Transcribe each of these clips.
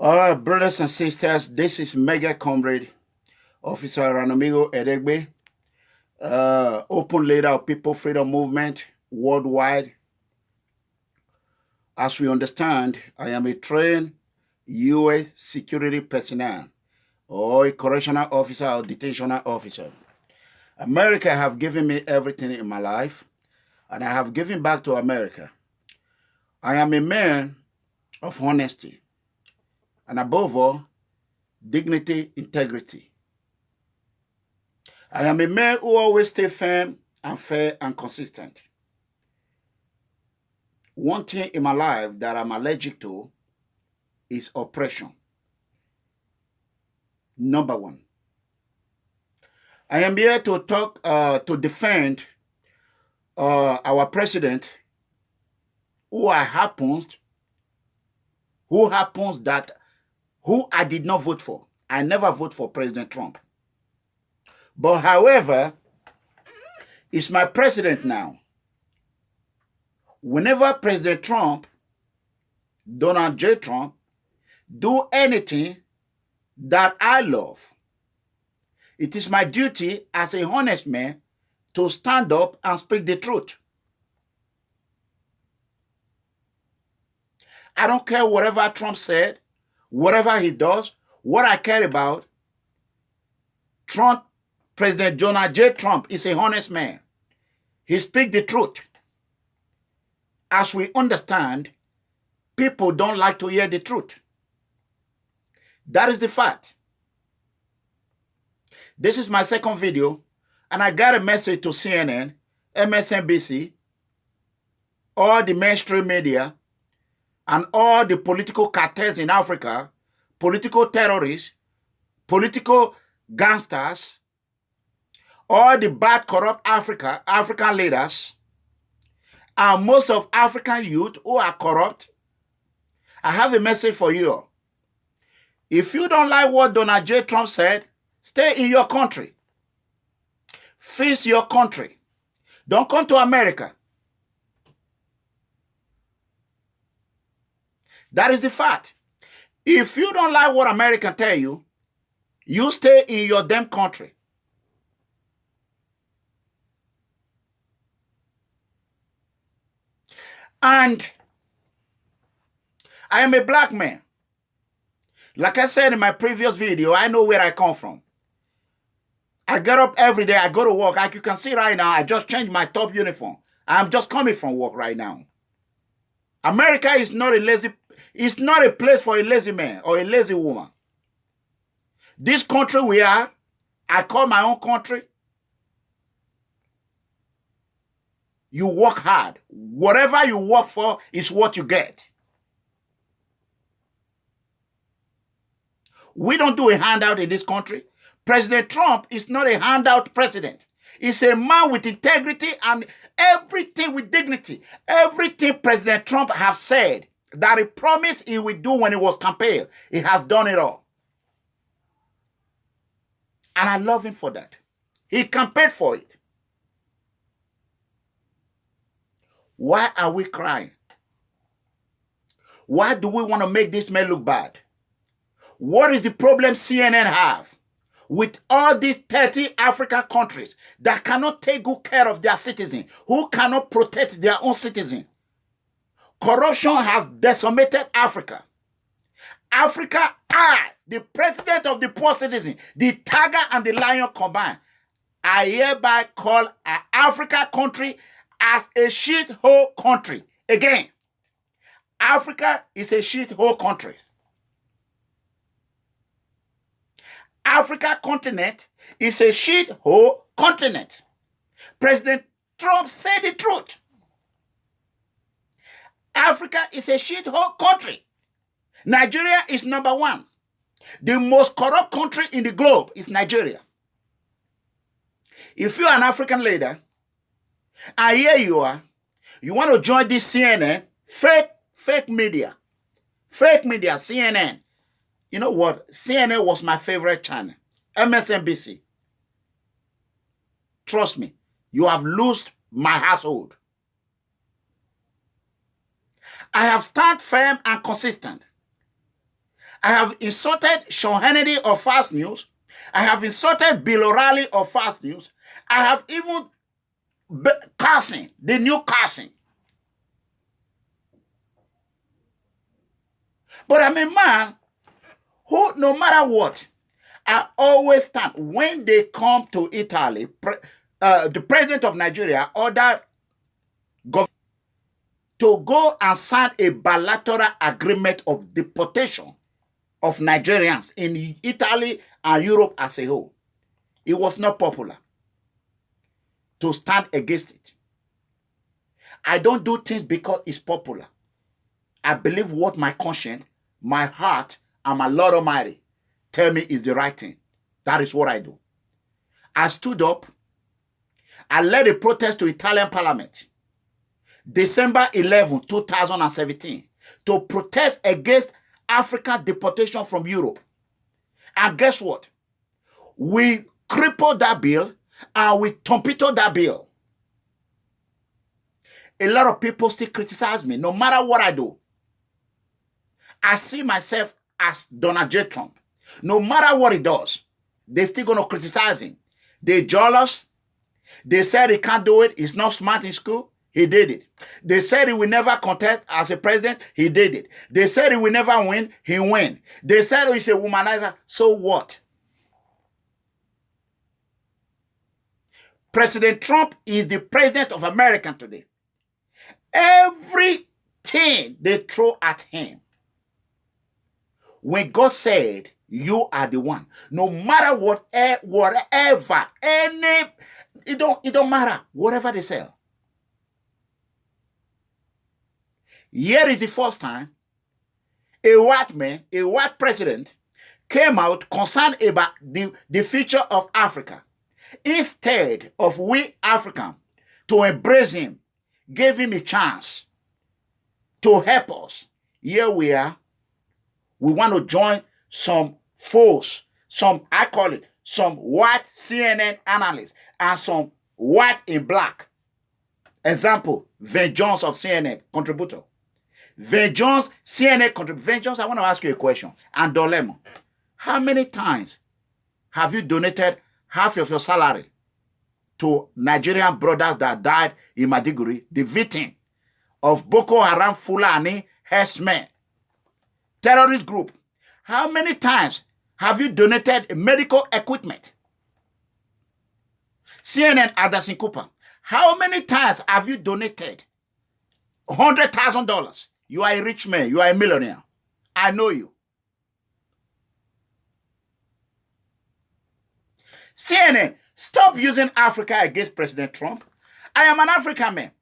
All right, brothers and sisters, this is Mega Comrade, Officer ERANOMIGHO EDEGBE, open leader of People Freedom Movement worldwide. As we understand, I am a trained U.S. security personnel or a correctional officer or detentional officer. America have given me everything in my life, and I have given back to America. I am a man of honesty, and above all, dignity, integrity. I am a man who always stay firm and fair and consistent. One thing in my life that I'm allergic to is oppression. Number one. I am here to talk, to defend our president, who I did not vote for. I never vote for President Trump. But however, he's my president now. Whenever President Trump, Donald J. Trump, do anything that I love, it is my duty as a honest man to stand up and speak the truth. I don't care whatever Trump said, whatever he does. What I care about, President Donald J. Trump is a honest man. He speaks the truth. As we understand, people don't like to hear the truth. That is the fact. This is my second video, and I got a message to CNN, MSNBC, all the mainstream media, and all the political cartels in Africa, political terrorists, political gangsters, all the bad, corrupt African leaders, and most of African youth who are corrupt. I have a message for you. If you don't like what Donald J. Trump said, stay in your country. Fix your country. Don't come to America. That is the fact. If you don't like what America tell you, you stay in your damn country. And I am a black man. Like I said in my previous video, I know where I come from. I get up every day, I go to work. Like you can see right now, I just changed my top uniform. I'm just coming from work right now. America is not a place for a lazy man or a lazy woman. This country we are, I call my own country. You work hard. Whatever you work for is what you get. We don't do a handout in this country. President Trump is not a handout president. He's a man with integrity and everything with dignity. Everything President Trump has said that he promised he would do when he was campaigning, he has done it all. And I love him for that. He campaigned for it. Why are we crying? Why do we want to make this man look bad? What is the problem CNN have with all these 30 African countries that cannot take good care of their citizens, who cannot protect their own citizens? Corruption has decimated Africa. Africa, the president of the poor citizen, the tiger and the lion combined, I hereby call an Africa country as a shithole country. Again, Africa is a shithole country. Africa continent is a shithole continent. President Trump said the truth. Africa is a shithole country. Nigeria is number one. The most corrupt country in the globe is Nigeria. If you're an African leader, and here you are, you want to join this CNN, fake media, CNN. You know what? CNN was my favorite channel. MSNBC. Trust me, you have lost my household. I have stand firm and consistent. I have insulted Sean Hannity of Fast News. I have insulted Bill O'Reilly of Fast News. I have even Carson, the new Carson. But I'm a man who, no matter what, I always stand. When they come to Italy, the president of Nigeria ordered government to go and sign a bilateral agreement of deportation of Nigerians in Italy and Europe as a whole. It was not popular to stand against it. I don't do things because it's popular. I believe what my conscience, my heart, and my Lord Almighty tell me is the right thing. That is what I do. I stood up. I led a protest to Italian Parliament, December 11, 2017, to protest against African deportation from Europe. And guess what? We crippled that bill and we torpedoed that bill. A lot of people still criticize me, no matter what I do. I see myself as Donald J. Trump. No matter what he does, they're still going to criticize him. They're jealous. They said he can't do it. He's not smart in school. He did it. They said he will never contest as a president. He did it. They said he will never win. He win. They said he's a womanizer. So what? President Trump is the president of America today. Everything they throw at him. When God said, you are the one, no matter whatever, it don't matter, whatever they say. Here is the first time a white man, a white president, came out concerned about the future of Africa. Instead of we Africans to embrace him, gave him a chance to help us. Here we are. We want to join some foes, I call it, some white CNN analysts and some white in black. Example, Van Jones of CNN, contributor. Van Jones, CNN contributor. Van Jones, I want to ask you a question. And Dolemo, how many times have you donated half of your salary to Nigerian brothers that died in Maiduguri, the victim of Boko Haram Fulani herdsmen, terrorist group? How many times have you donated medical equipment? CNN Anderson Cooper, how many times have you donated $100,000? You are a rich man. You are a millionaire. I know you. CNN, stop using Africa against President Trump. I am an African man.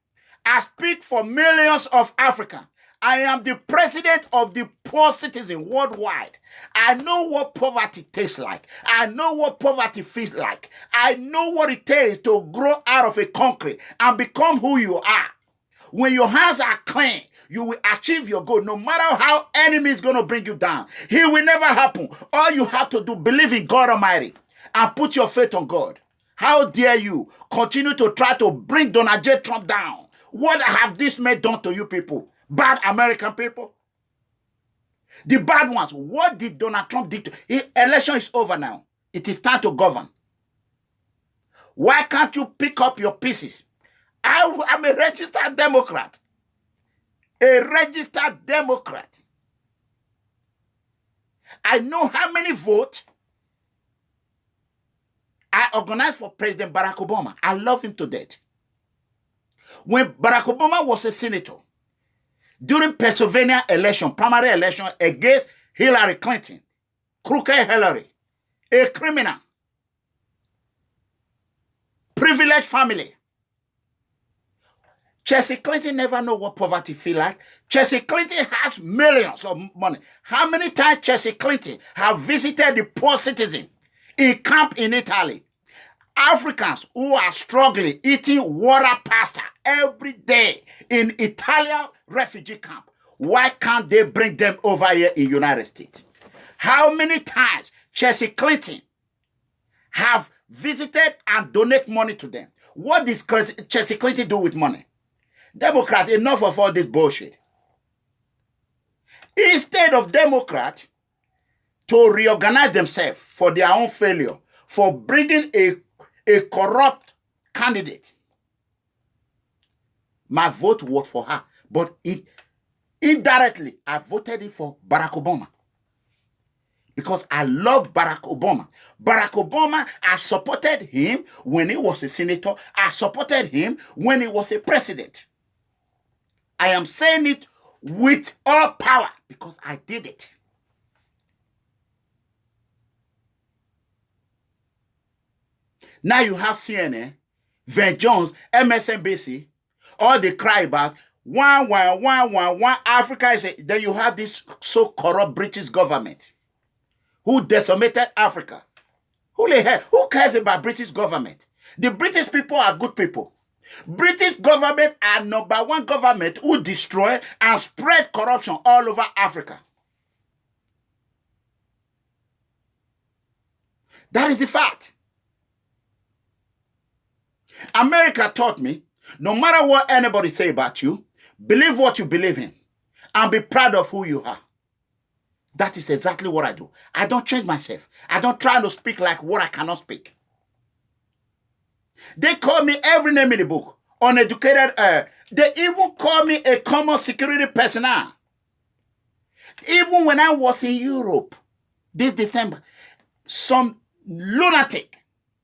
I speak for millions of Africans. I am the president of the poor citizen worldwide. I know what poverty tastes like. I know what poverty feels like. I know what it takes to grow out of a concrete and become who you are. When your hands are clean, you will achieve your goal. No matter how enemy is going to bring you down, it will never happen. All you have to do, believe in God Almighty and put your faith on God. How dare you continue to try to bring Donald J. Trump down? What have this man done to you people? Bad American people? The bad ones. What did Donald Trump do? Election is over now. It is time to govern. Why can't you pick up your pieces? I'm a registered Democrat. A registered Democrat. I know how many votes I organized for President Barack Obama. I love him to death. When Barack Obama was a senator, during Pennsylvania election, primary election against Hillary Clinton, crooked Hillary, a criminal, privileged family. Chelsea Clinton never know what poverty feel like. Chelsea Clinton has millions of money. How many times Chelsea Clinton have visited the poor citizen in camp in Italy? Africans who are struggling, eating water pasta every day in Italian refugee camp. Why can't they bring them over here in United States? How many times Chelsea Clinton have visited and donate money to them? What does Chelsea Clinton do with money? Democrat, enough of all this bullshit. Instead of Democrat to reorganize themselves for their own failure, for bringing a corrupt candidate. My vote was for her, but indirectly, I voted for Barack Obama. Because I love Barack Obama. Barack Obama, I supported him when he was a senator. I supported him when he was a president. I am saying it with all power because I did it. Now you have CNN, Van Jones, MSNBC, all they cry about one Africa is then you have this so corrupt British government who decimated Africa. Who cares about British government? The British people are good people. British government are #1 government who destroy and spread corruption all over Africa. That is the fact. America taught me, no matter what anybody say about you, believe what you believe in and be proud of who you are. That is exactly what I do. I don't change myself. I don't try to speak like what I cannot speak. They call me every name in the book. Uneducated. They even call me a common security personnel. Even when I was in Europe this December, some lunatic,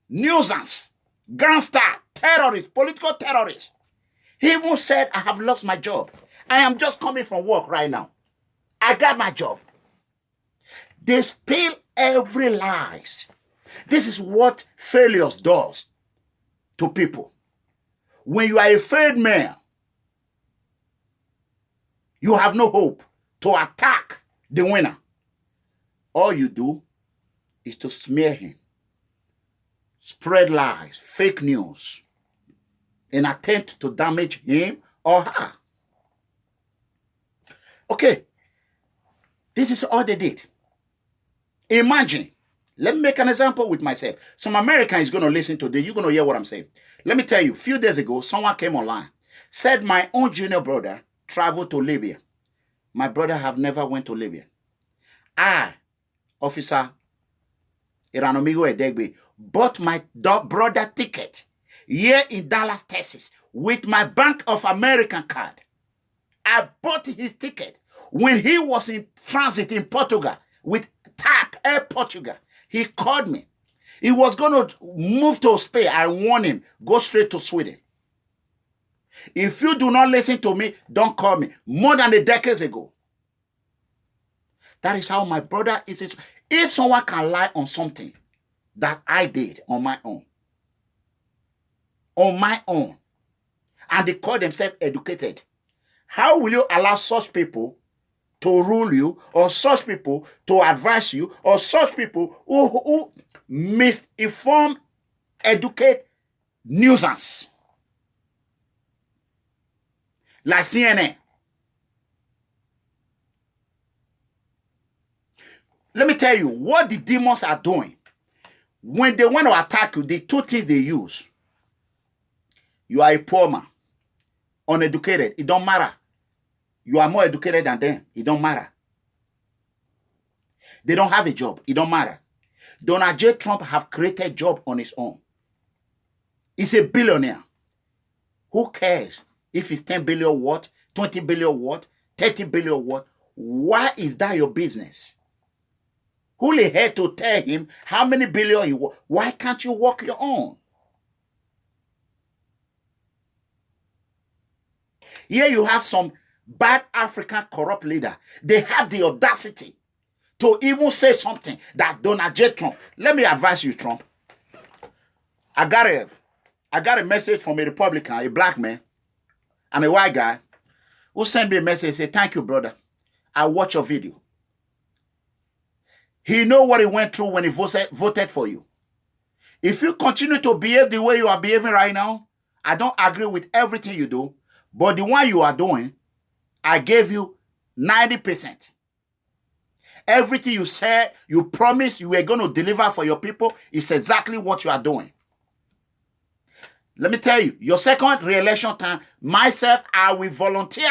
nuisance, gangster, terrorist, political terrorist, he even said, I have lost my job. I am just coming from work right now. I got my job. They spill every lies. This is what failures does to people. When you are a failed man, you have no hope to attack the winner. All you do is to smear him, spread lies, fake news, in attempt to damage him or her. Okay, this is all they did. Imagine, let me make an example with myself. Some American is going to listen to this. You're going to hear what I'm saying. Let me tell you, a few days ago, someone came online, said my own junior brother traveled to Libya. My brother have never went to Libya. I, Officer ERANOMIGHO EDEGBE, bought my brother ticket here in Dallas, Texas, with my Bank of America card. I bought his ticket when he was in transit in Portugal with TAP, Air Portugal. He called me. He was going to move to Spain. I warned him, go straight to Sweden. If you do not listen to me, don't call me. More than a decade ago. That is how my brother is. If someone can lie on something that I did on my own, and they call themselves educated, how will you allow such people to rule you, or such people to advise you, or such people who misinform, educate nuisance? Like CNN. Let me tell you what the demons are doing. When they want to attack you, the two things they use. You are a poor man, uneducated. It don't matter. You are more educated than them. It don't matter. They don't have a job. It don't matter. Donald J. Trump have created a job on his own. He's a billionaire. Who cares if it's 10 billion what, 20 billion what, 30 billion what? Why is that your business? Who the hell to tell him how many billion he work? Why can't you work your own? Here you have some bad African corrupt leader. They have the audacity to even say something that Donald J. Trump. Let me advise you, Trump. I got a message from a Republican, a black man, and a white guy who sent me a message, say, thank you, brother. I watch your video. He know what he went through when he voted for you. If you continue to behave the way you are behaving right now, I don't agree with everything you do, but the one you are doing, I gave you 90%. Everything you said, you promised you were going to deliver for your people is exactly what you are doing. Let me tell you, your second re-election time, myself, I will volunteer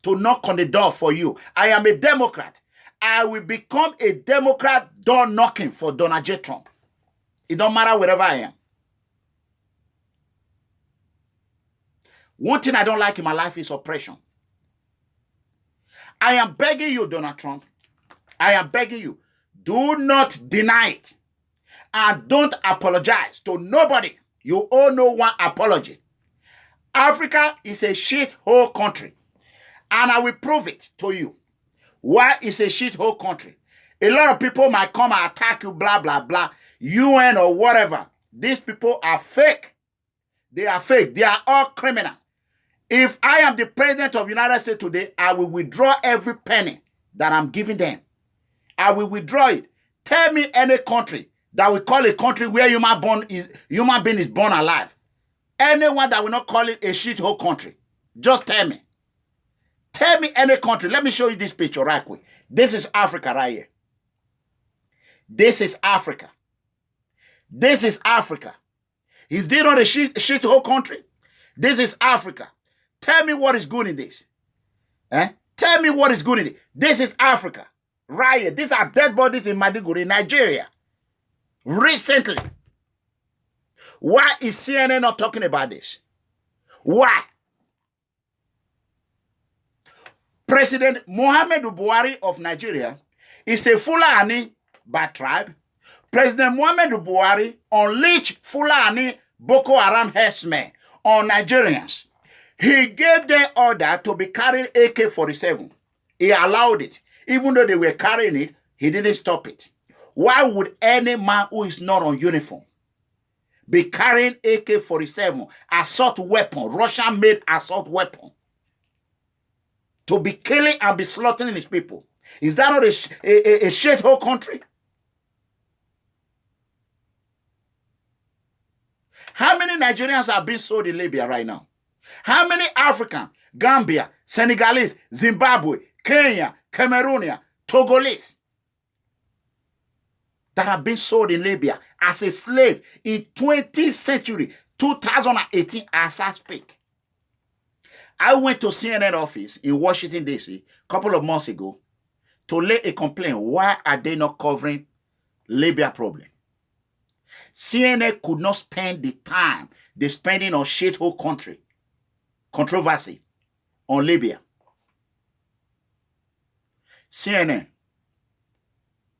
to knock on the door for you. I am a Democrat. I will become a Democrat door knocking for Donald J. Trump. It don't matter wherever I am. One thing I don't like in my life is oppression. I am begging you, Donald Trump. I am begging you. Do not deny it. And don't apologize to nobody. You owe no one apology. Africa is a shithole country. And I will prove it to you. Why is a shithole country? A lot of people might come and attack you, blah, blah, blah. UN or whatever. These people are fake. They are fake. They are all criminal. If I am the president of the United States today, I will withdraw every penny that I'm giving them. I will withdraw it. Tell me any country that we call a country where human being is born alive. Anyone that will not call it a shithole country. Just tell me. Tell me any country. Let me show you this picture right quick. This is Africa right here. This is Africa. This is Africa. Is this not a shithole country? This is Africa. Tell me what is good in this. Tell me what is good in it. This is Africa. Right here. These are dead bodies in Maiduguri, Nigeria. Recently. Why is CNN not talking about this? Why? President Muhammadu Buhari of Nigeria is a Fulani by tribe. President Muhammadu Buhari unleashed Fulani Boko Haram herdsmen on Nigerians. He gave them order to be carrying AK-47. He allowed it. Even though they were carrying it, he didn't stop it. Why would any man who is not on uniform be carrying AK-47, assault weapon, Russian-made assault weapon, to be killing and be slaughtering his people? Is that not a shithole country? How many Nigerians are being sold in Libya right now? How many African, Gambia, Senegalese, Zimbabwe, Kenya, Cameroonian, Togolese that have been sold in Libya as a slave in 20th century, 2018, as I speak? I went to CNN office in Washington, D.C. a couple of months ago to lay a complaint. Why are they not covering Libya problem? CNN could not spend the time they're spending on shithole country controversy on Libya. CNN,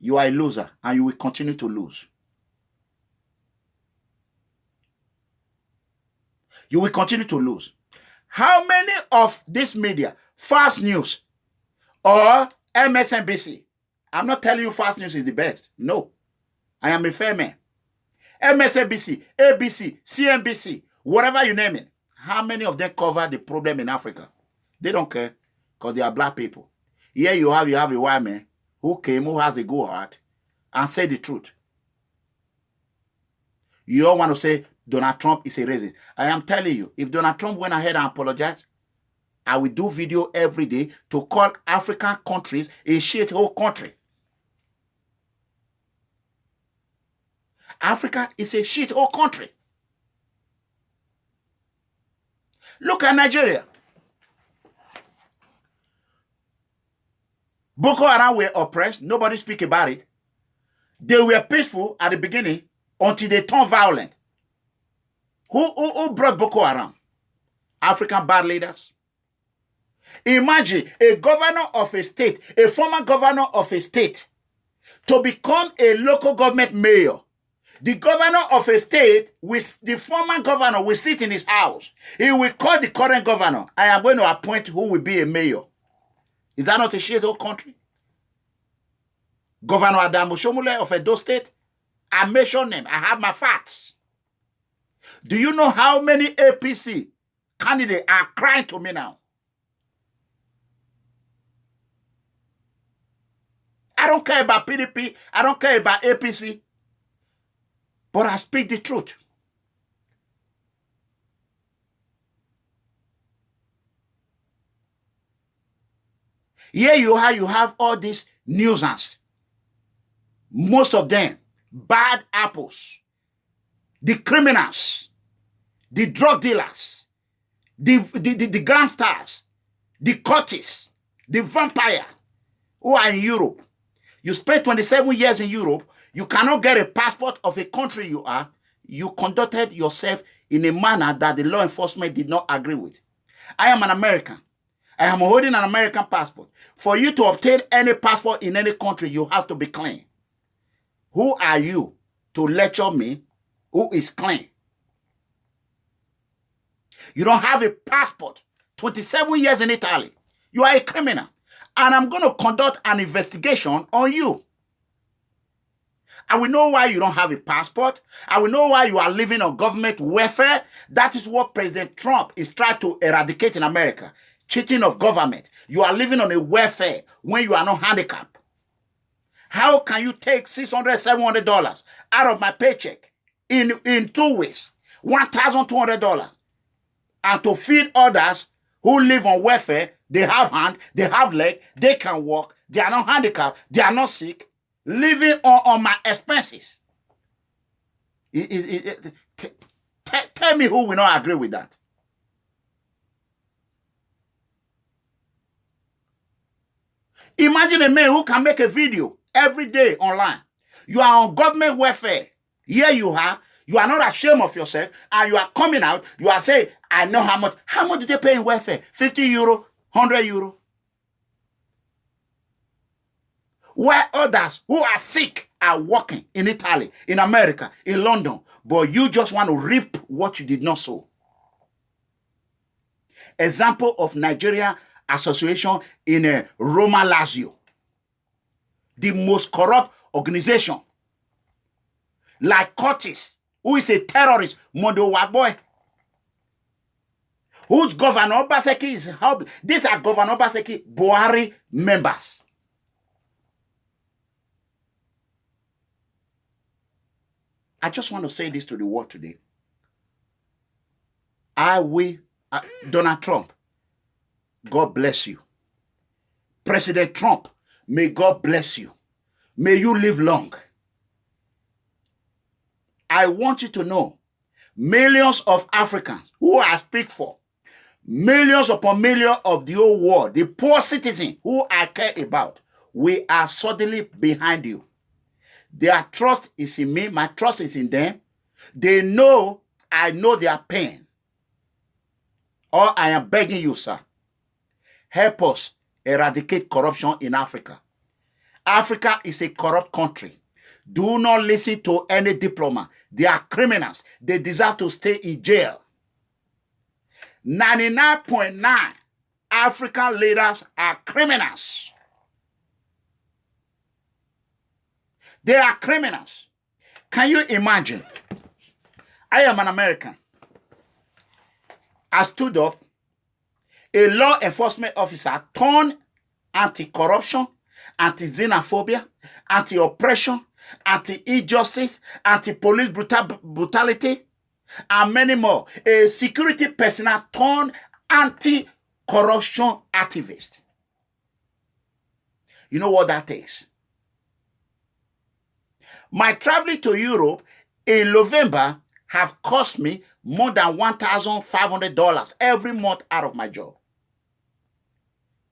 you are a loser and you will continue to lose. You will continue to lose. How many of this media, Fast News or MSNBC, I'm not telling you Fast News is the best. No. I am a fair man. MSNBC, ABC, CNBC, whatever you name it, how many of them cover the problem in Africa? They don't care because they are black people. Here you have a white man who came, who has a good heart, and say the truth. You all want to say Donald Trump is a racist. I am telling you, if Donald Trump went ahead and apologized, I will do video every day to call African countries a shithole country. Africa is a shithole country. Look at Nigeria. Boko Haram were oppressed. Nobody speak about it. They were peaceful at the beginning until they turned violent. Who brought Boko Haram? African bad leaders. Imagine a governor of a state, a former governor of a state, to become a local government mayor. The governor of a state, the former governor will sit in his house. He will call the current governor. I am going to appoint who will be a mayor. Is that not a shithole country? Governor Adamu Shomule of Edo State, I mentioned him. I have my facts. Do you know how many APC candidates are crying to me now? I don't care about PDP. I don't care about APC. But I speak the truth. Here you have all these nuisance. Most of them bad apples. The criminals, the drug dealers, the gangsters, the cultists, the vampire who are in Europe, You spent 27 years in Europe. You cannot get a passport of a country you are. You conducted yourself in a manner that the law enforcement did not agree with. I am an American. I am holding an American passport. For you to obtain any passport in any country, you have to be clean. Who are you to lecture me who is clean? You don't have a passport. 27 years in Italy. You are a criminal. And I'm going to conduct an investigation on you. I will know why you don't have a passport. I will know why you are living on government welfare. That is what President Trump is trying to eradicate in America. Cheating of government. You are living on a welfare when you are not handicapped. How can you take $600, $700 out of my paycheck in 2 weeks? $1,200. And to feed others who live on welfare, they have hand, they have leg, they can walk, they are not handicapped, they are not sick, living on my expenses. Tell me who will not agree with that. Imagine a man who can make a video every day online. You are on government welfare. Here you are. You are not ashamed of yourself. And you are coming out. You are saying, I know how much. How much do they pay in welfare? 50 euro, 100 euro. Where others who are sick are working in Italy, in America, in London. But you just want to reap what you did not sow. Example of Nigeria Association in Roma, Lazio. The most corrupt organization. Like Curtis, who is a terrorist, Mondo Waboy. Whose Governor Obaseki is helping. These are Governor Obaseki Buhari members. I just want to say this to the world today. Donald Trump, God bless you. President Trump, may God bless you. May you live long. I want you to know, millions of Africans who I speak for, millions upon millions of the whole world, the poor citizens who I care about, we are suddenly behind you. Their trust is in me. My trust is in them. They know I know their pain. Or I am begging you, sir, help us eradicate corruption in Africa. Africa is a corrupt country. Do not listen to any diplomat. They are criminals. They deserve to stay in jail. 99.9 African leaders are criminals. They are criminals. Can you imagine? I am an American. I stood up, a law enforcement officer turned anti-corruption, anti-xenophobia, anti-oppression, anti-injustice, anti-police brutality, and many more. A security personnel turned anti-corruption activist. You know what that takes? My traveling to Europe in November have cost me more than $1,500 every month out of my job.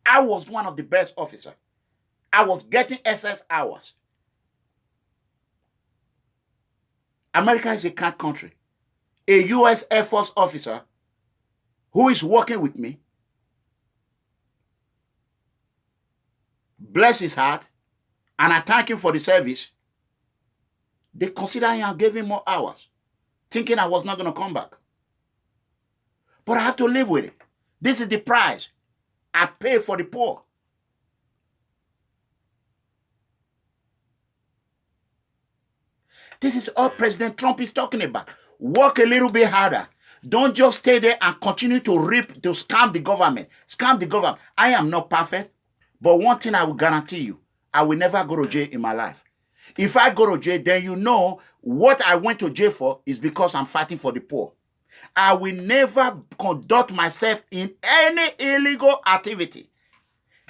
I was one of the best officers. I was getting excess hours. America is a cat country. A U.S. Air Force officer who is working with me, bless his heart, and I thank him for the service, they consider I gave him more hours, thinking I was not going to come back. But I have to live with it. This is the price I pay for the poor. This is all President Trump is talking about. Work a little bit harder. Don't just stay there and continue to scam the government. Scam the government. I am not perfect, but one thing I will guarantee you, I will never go to jail in my life. If I go to jail, then you know what I went to jail for is because I'm fighting for the poor. I will never conduct myself in any illegal activity.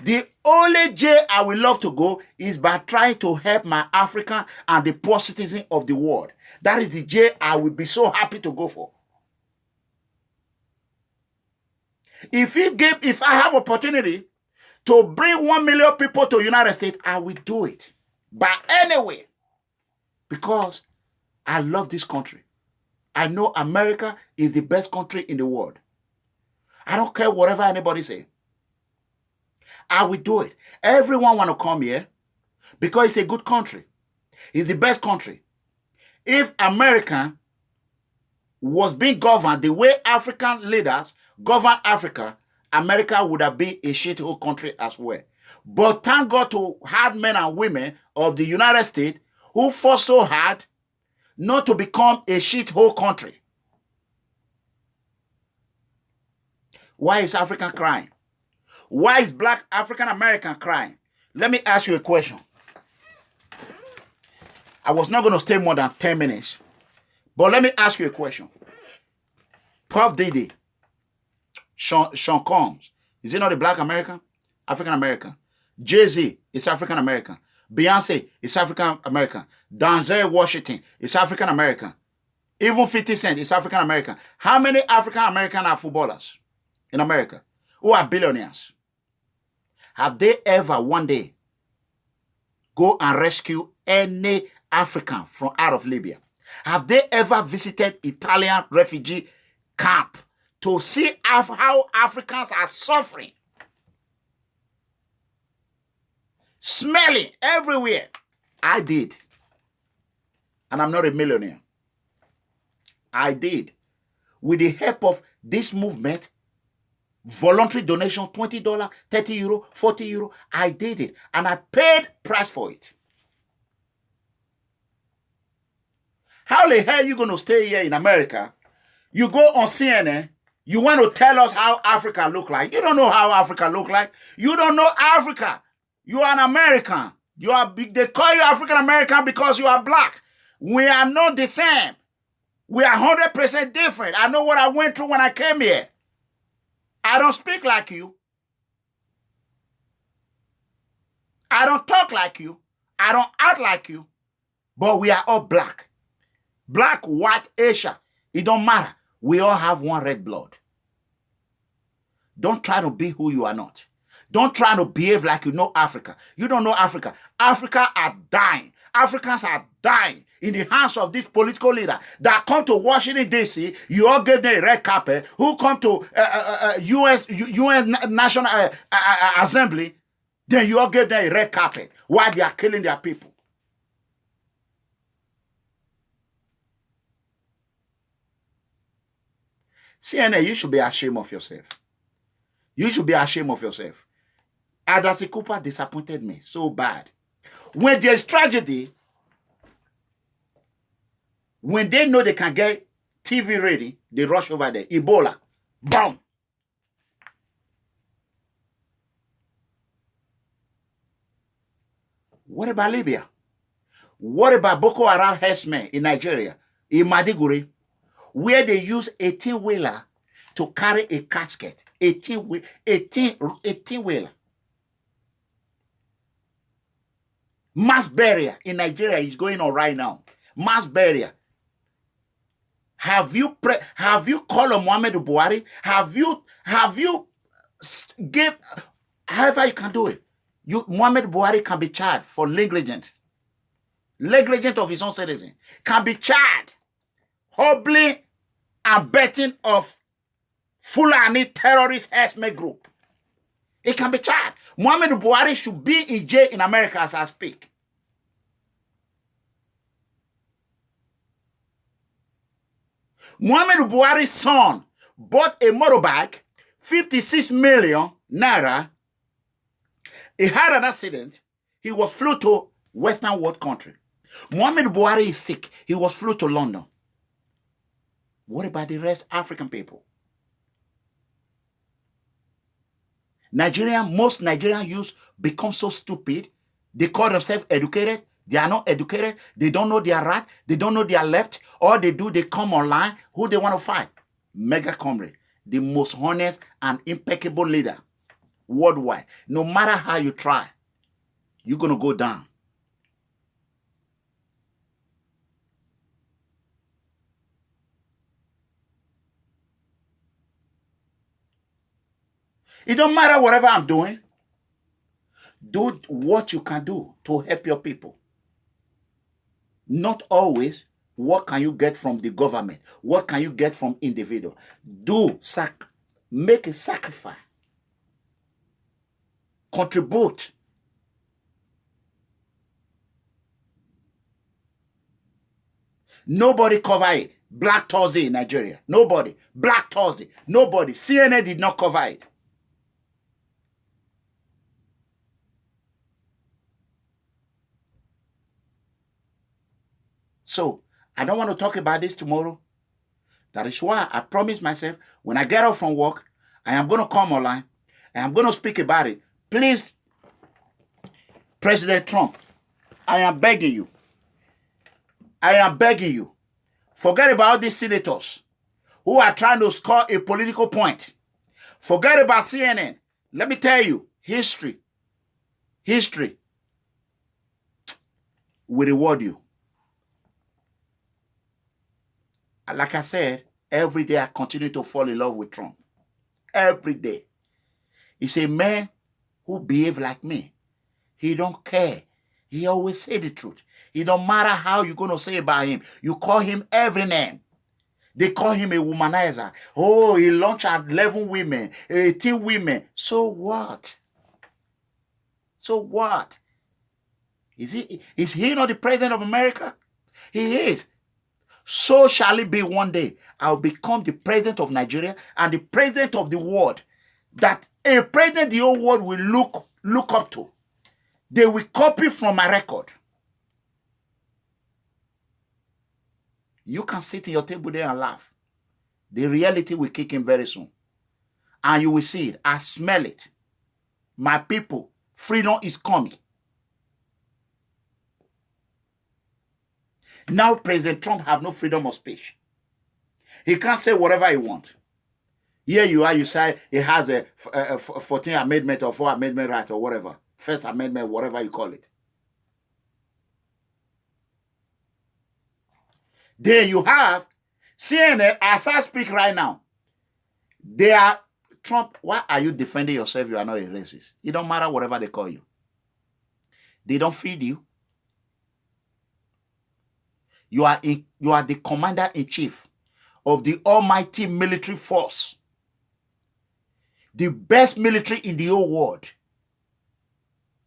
The only jail I will love to go is by trying to help my African and the poor citizens of the world. That is the jail I will be so happy to go for. If I have opportunity to bring 1 million people to the United States, I will do it. But anyway, because I love this country. I know America is the best country in the world. I don't care whatever anybody say. I will do it. Everyone want to come here because it's a good country. It's the best country. If America was being governed the way African leaders govern Africa, America would have been a shithole country as well. But thank God to hard men and women of the United States who fought so hard not to become a shithole country. Why is Africa crying? Why is black African American crying? Let me ask you a question. I was not going to stay more than 10 minutes. But let me ask you a question. Puff Diddy, Sean Combs, is he not a black American? African American. Jay-Z is African American. Beyonce is African American. Denzel Washington is African American. Even 50 Cent is African American. How many African American are footballers in America who are billionaires? Have they ever one day go and rescue any African from out of Libya? Have they ever visited Italian refugee camp to see how Africans are suffering? Smelling everywhere. I did. And I'm not a millionaire. I did. With the help of this movement, voluntary donation, $20, 30 euro, 40 euro, I did it. And I paid price for it. How the hell are you going to stay here in America? You go on CNN, you want to tell us how Africa look like. You don't know how Africa look like. You don't know Africa. You are an American. They call you African American because you are black. We are not the same. We are 100% different. I know what I went through when I came here. I don't speak like you. I don't talk like you. I don't act like you. But we are all black. Black, white, Asian. It don't matter. We all have one red blood. Don't try to be who you are not. Don't try to behave like you know Africa. You don't know Africa. Africa are dying. Africans are dying in the hands of this political leader that come to Washington, D.C. You all gave them a red carpet. Who come to UN National Assembly, then you all gave them a red carpet while they are killing their people. CNN, you should be ashamed of yourself. You should be ashamed of yourself. Adasi Cooper disappointed me so bad. When there's tragedy, when they know they can get TV ready, they rush over there. Ebola, boom. What about Libya? What about Boko Haram herdsmen in Nigeria, in Maiduguri, where they use 18-wheeler to carry a casket? 18-wheeler. Mass burial in Nigeria is going on right now. Mass burial. Have you called on Muhammad Buhari? Have you give however you can do it? Muhammad Buhari can be charged for negligence of his own citizen. Can be charged hobbling and betting of Fulani terrorist herdsmen group. It can be charged. Muhammad Buhari should be in jail in America as I speak. Muhammad Buhari's son bought a motorbike, 56 million naira. He had an accident. He was flew to Western world country. Muhammad Buhari is sick. He was flew to London. What about the rest African people? Most Nigerian youths become so stupid. They call themselves educated. They are not educated. They don't know their right. They don't know their left. All they do, they come online. Who they want to fight? MEGACOMRADE, the most honest and impeccable leader worldwide. No matter how you try, you're going to go down. It don't matter whatever I'm doing. Do what you can do to help your people. Not always what can you get from the government, what can you get from individual. Make a sacrifice. Contribute. Nobody cover it. Black Thursday in Nigeria. Nobody. Black Thursday. Nobody. CNN did not cover it. So, I don't want to talk about this tomorrow. That is why I promised myself, when I get off from work, I am going to come online and I'm going to speak about it. Please, President Trump, I am begging you. I am begging you. Forget about these senators who are trying to score a political point. Forget about CNN. Let me tell you, history will reward you. Like I said, every day I continue to fall in love with Trump. Every day. He's a man who behaves like me. He don't care. He always say the truth. It don't matter how you're going to say about him. You call him every name. They call him a womanizer. Oh, he launched at 11 women, 18 women. So what? So what? Is he not the president of America? He is. So shall it be one day. I'll become the president of Nigeria and the president of the world. That a president the whole world will look up to. They will copy from my record. You can sit in your table there and laugh. The reality will kick in very soon. And you will see it. I smell it. My people, freedom is coming. Now President Trump have no freedom of speech. He can't say whatever he wants. Here you are, you say he has a 14th amendment or 4th amendment right or whatever. First amendment, whatever you call it. There you have CNN, as I speak right now. They are, Trump, why are you defending yourself? You are not a racist. It don't matter whatever they call you. They don't feed you. You are the commander-in-chief of the almighty military force. The best military in the whole world.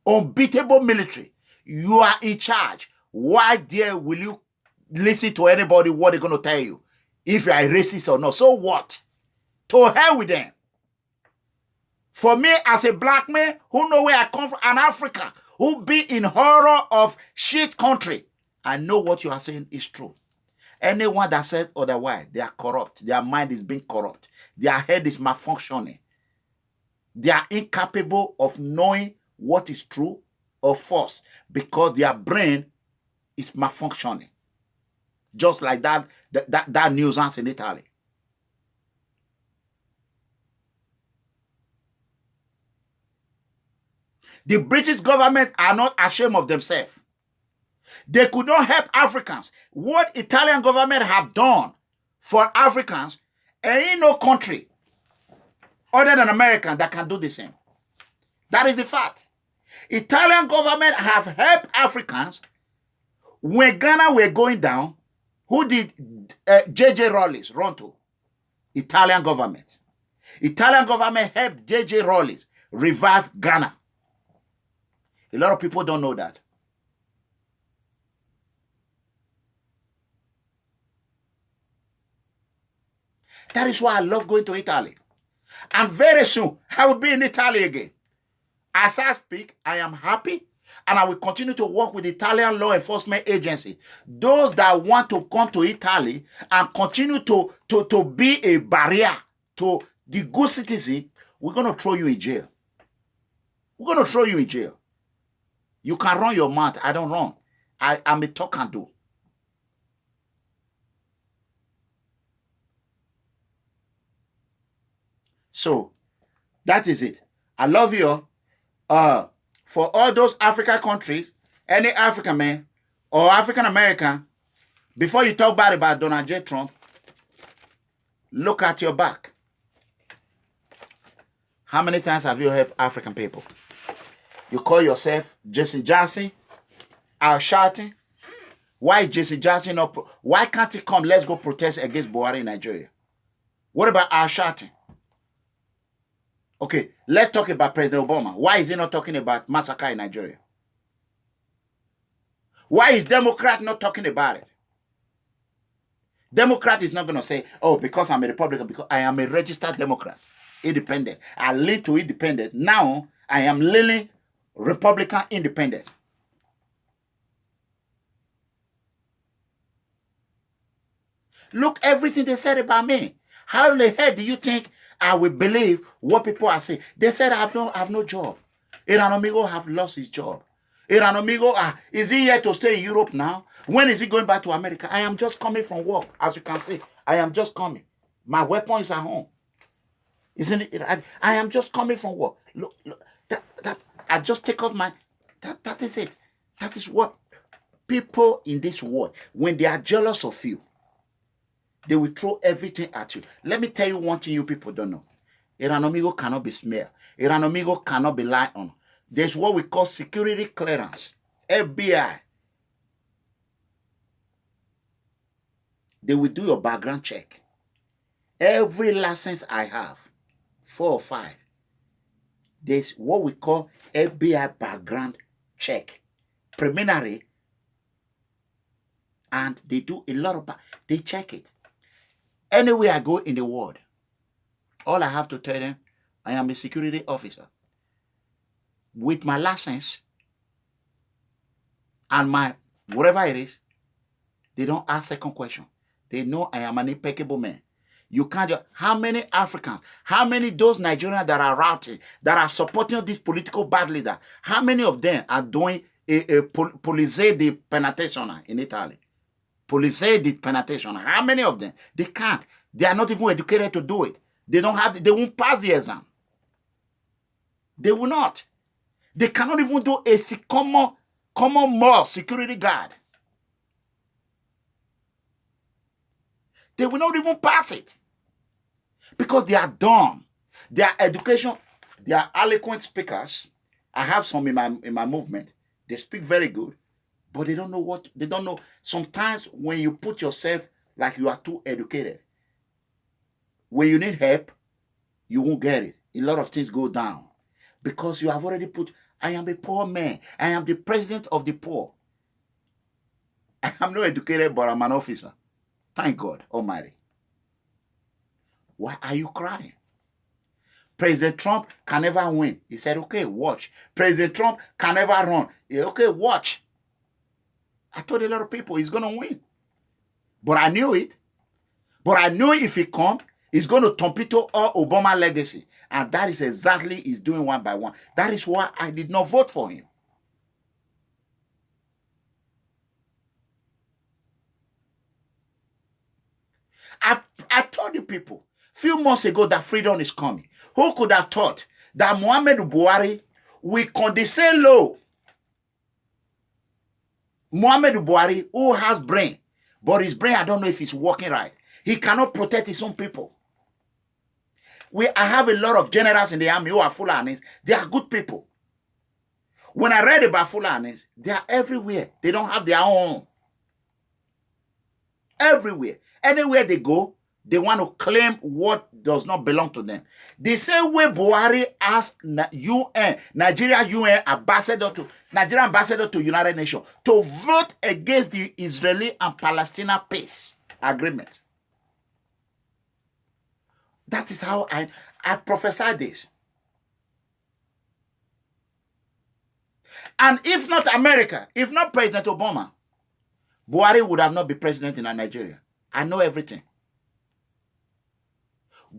Unbeatable military. You are in charge. Why dare will you listen to anybody what they're going to tell you? If you are a racist or not. So what? To hell with them. For me, as a black man who know where I come from, an African who be in horror of shit country, I know what you are saying is true. Anyone that says otherwise, they are corrupt. Their mind is being corrupt. Their head is malfunctioning. They are incapable of knowing what is true or false because their brain is malfunctioning. Just like that nuisance in Italy. The British government are not ashamed of themselves. They could not help Africans. What Italian government have done for Africans, ain't no country other than America that can do the same. That is the fact. Italian government have helped Africans. When Ghana were going down, who did J.J. Rawlings run to? Italian government. Italian government helped J.J. Rawlings revive Ghana. A lot of people don't know that. That is why I love going to Italy. And very soon, I will be in Italy again. As I speak, I am happy and I will continue to work with the Italian law enforcement agency. Those that want to come to Italy and continue to be a barrier to the good citizen, we're going to throw you in jail. We're going to throw you in jail. You can run your mouth. I don't run. I'm a talk and do. So, that is it. I love you. For all those African countries, any African man or African American, before you talk bad about Donald J. Trump, look at your back. How many times have you helped African people? You call yourself Jason Johnson, Al Sharpton, Why is Jesse Jackson not? Why can't he come? Let's go protest against Buhari in Nigeria. What about our shouting? Okay, let's talk about President Obama. Why is he not talking about massacre in Nigeria? Why is Democrat not talking about it? Democrat is not going to say, oh, because I'm a Republican, because I am a registered Democrat, independent. I lean to independent. Now, I am leaning Republican independent. Look, everything they said about me. How the hell do you think I will believe what people are saying? They said I have no job. ERANOMIGHO have lost his job. ERANOMIGHO, is he here to stay in Europe now? When is he going back to America? I am just coming from work. As you can see, I am just coming. My weapon is at home. Isn't it? I am just coming from work. Look, that I just take off my... That is it. That is what people in this world, when they are jealous of you, they will throw everything at you. Let me tell you one thing you people don't know. ERANOMIGHO cannot be smeared. ERANOMIGHO cannot be lied on. There's what we call security clearance. FBI. They will do your background check. Every license I have, 4 or 5, there's what we call FBI background check. Preliminary. And they do a lot of... They check it. Anywhere I go in the world, all I have to tell them, I am a security officer. With my license and my whatever it is, they don't ask second question. They know I am an impeccable man. You can't just... How many Africans, how many those Nigerians that are routing, that are supporting this political bad leader, how many of them are doing a police di penetration in Italy? Police di penetration. How many of them? They can't. They are not even educated to do it. They don't have... They won't pass the exam. They will not. They cannot even do a common more security guard. They will not even pass it. Because they are dumb. Their education, they are eloquent speakers. I have some in my movement. They speak very good. But they don't know what... They don't know. Sometimes when you put yourself like you are too educated, when you need help, you won't get it. A lot of things go down. Because you have already put... I am a poor man. I am the president of the poor. I am not educated, but I'm an officer. Thank God Almighty. Why are you crying? President Trump can never win. He said, okay, watch. President Trump can never run. Okay, watch. I told a lot of people he's going to win. But I knew it. But I knew if he comes, he's going to torpedo all Obama legacy. And that is exactly he's doing one by one. That is why I did not vote for him. I told you people few months ago that freedom is coming. Who could have thought that Muhammadu Buhari will condescend low? Muhammadu Buhari, who has brain, but his brain, I don't know if it's working right. He cannot protect his own people. I have a lot of generals in the army who are Fulanis. They are good people. When I read about Fulanis, they are everywhere. They don't have their own. Everywhere. Anywhere they go, they want to claim what does not belong to them. The same way Buhari asked Nigeria UN ambassador Nigerian ambassador to United Nations to vote against the Israeli and Palestinian peace agreement. That is how I prophesy this. And if not America, if not President Obama, Buhari would have not been president in Nigeria. I know everything.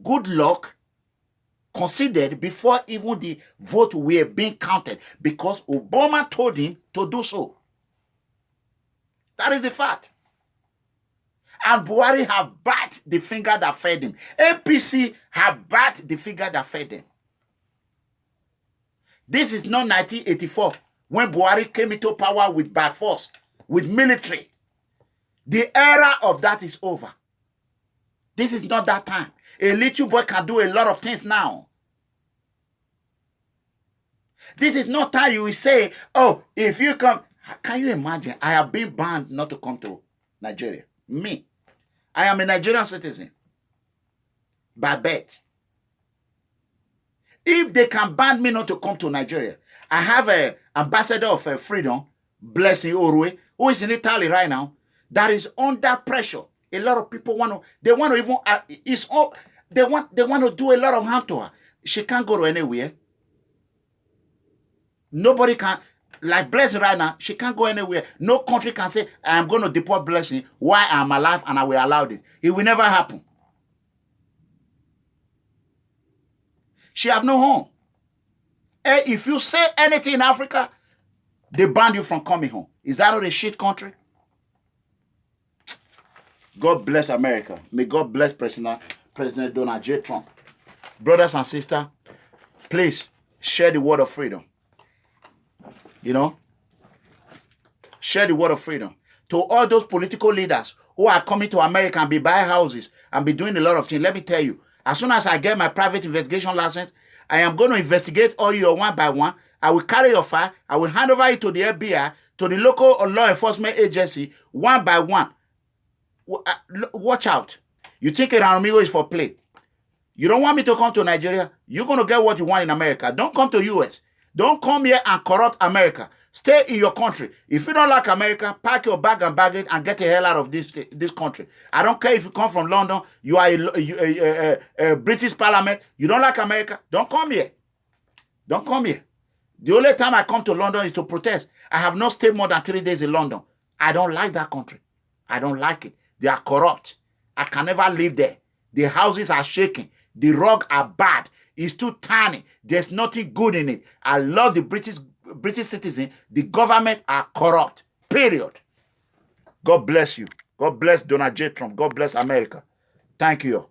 Good luck considered before even the vote were being counted because Obama told him to do so. That is the fact. And Buhari have bat the finger that fed him. APC have bat the finger that fed them. This is not 1984 when Buhari came into power with by force, with military. The era of that is over. This is not that time. A little boy can do a lot of things now. This is not time you will say, oh, if you come, Can you imagine? I have been banned not to come to Nigeria. Me. I am a Nigerian citizen by birth. If they can ban me not to come to Nigeria, I have an ambassador of freedom, Blessing Orwe, who is in Italy right now, that is under pressure. A lot of people want to, they want to even, they want to do a lot of harm to her. She can't go to anywhere. Nobody can, like Blessing right now, she can't go anywhere. No country can say, I am going to deport Blessing while I am alive and I will allow it. It will never happen. She have no home. Hey, if you say anything in Africa, they ban you from coming home. Is that not a shit country? God bless America. May God bless President Donald J. Trump. Brothers and sisters, please share the word of freedom. You know? Share the word of freedom. To all those political leaders who are coming to America and be buying houses and be doing a lot of things, let me tell you, as soon as I get my private investigation license, I am going to investigate all you one by one. I will carry your file. I will hand over it to the FBI, to the local law enforcement agency, one by one. Watch out. You think ERANOMIGHO is for play. You don't want me to come to Nigeria? You're going to get what you want in America. Don't come to US. Don't come here and corrupt America. Stay in your country. If you don't like America, pack your bag and baggage and get the hell out of this country. I don't care if you come from London, you are a British Parliament, you don't like America, don't come here. Don't come here. The only time I come to London is to protest. I have not stayed more than 3 days in London. I don't like that country. I don't like it. They are corrupt. I can never live there. The houses are shaking. The rugs are bad. It's too tiny. There's nothing good in it. I love the British citizen. The government are corrupt. Period. God bless you. God bless Donald J. Trump. God bless America. Thank you.